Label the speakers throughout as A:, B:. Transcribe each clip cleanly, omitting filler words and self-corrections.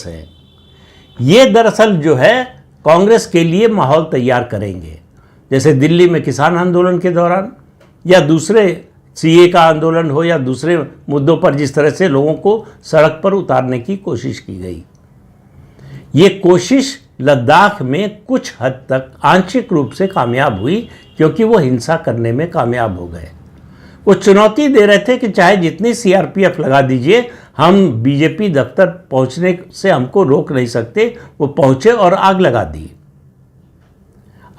A: हैं। ये दरअसल जो है कांग्रेस के लिए माहौल तैयार करेंगे, जैसे दिल्ली में किसान आंदोलन के दौरान या दूसरे सीए का आंदोलन हो या दूसरे मुद्दों पर जिस तरह से लोगों को सड़क पर उतारने की कोशिश की गई। ये कोशिश लद्दाख में कुछ हद तक आंशिक रूप से कामयाब हुई, क्योंकि वो हिंसा करने में कामयाब हो गए। वो चुनौती दे रहे थे कि चाहे जितनी सीआरपीएफ लगा दीजिए, हम बीजेपी दफ्तर पहुंचने से हमको रोक नहीं सकते। वो पहुंचे और आग लगा दी।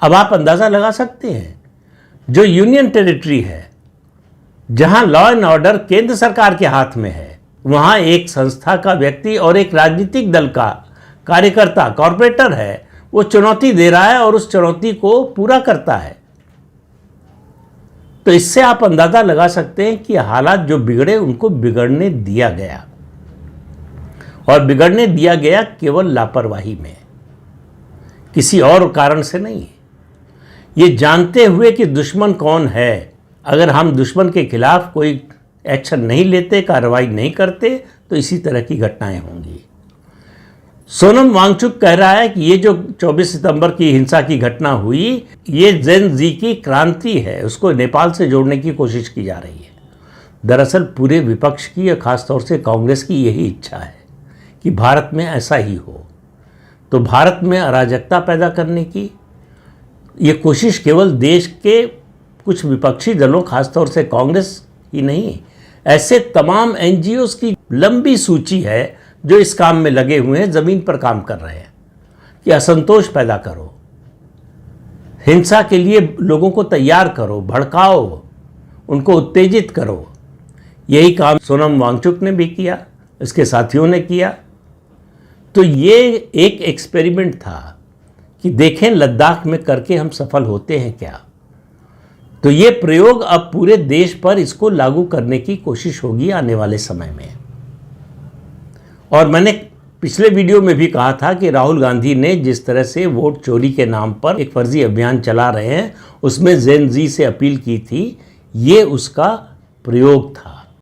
A: अब आप अंदाजा लगा सकते हैं, जो यूनियन टेरिटरी है, जहां लॉ एंड ऑर्डर केंद्र सरकार के हाथ में है, वहां एक संस्था का व्यक्ति और एक राजनीतिक दल का कार्यकर्ता, कॉर्पोरेटर है, वो चुनौती दे रहा है और उस चुनौती को पूरा करता है। तो इससे आप अंदाजा लगा सकते हैं कि हालात जो बिगड़े उनको बिगड़ने दिया गया, और बिगड़ने दिया गया केवल लापरवाही में, किसी और कारण से नहीं। ये जानते हुए कि दुश्मन कौन है, अगर हम दुश्मन के खिलाफ कोई एक्शन नहीं लेते, कार्रवाई नहीं करते, तो इसी तरह की घटनाएं होंगी। सोनम वांगचुक कह रहा है कि ये जो 24 सितंबर की हिंसा की घटना हुई, ये जेन जी की क्रांति है, उसको नेपाल से जोड़ने की कोशिश की जा रही है। दरअसल पूरे विपक्ष की और खासतौर से कांग्रेस की यही इच्छा है कि भारत में ऐसा ही हो। तो भारत में अराजकता पैदा करने की ये कोशिश केवल देश के कुछ विपक्षी दलों, खासतौर से कांग्रेस ही नहीं, ऐसे तमाम एनजीओज की लंबी सूची है जो इस काम में लगे हुए हैं, ज़मीन पर काम कर रहे हैं कि असंतोष पैदा करो, हिंसा के लिए लोगों को तैयार करो, भड़काओ, उनको उत्तेजित करो। यही काम सोनम वांगचुक ने भी किया, इसके साथियों ने किया। तो ये एक एक्सपेरिमेंट था कि देखें लद्दाख में करके हम सफल होते हैं क्या। तो ये प्रयोग अब पूरे देश पर इसको लागू करने की कोशिश होगी आने वाले समय में। और मैंने पिछले वीडियो में भी कहा था कि राहुल गांधी ने जिस तरह से वोट चोरी के नाम पर एक फर्जी अभियान चला रहे हैं, उसमें जेन जी से अपील की थी, ये उसका प्रयोग था।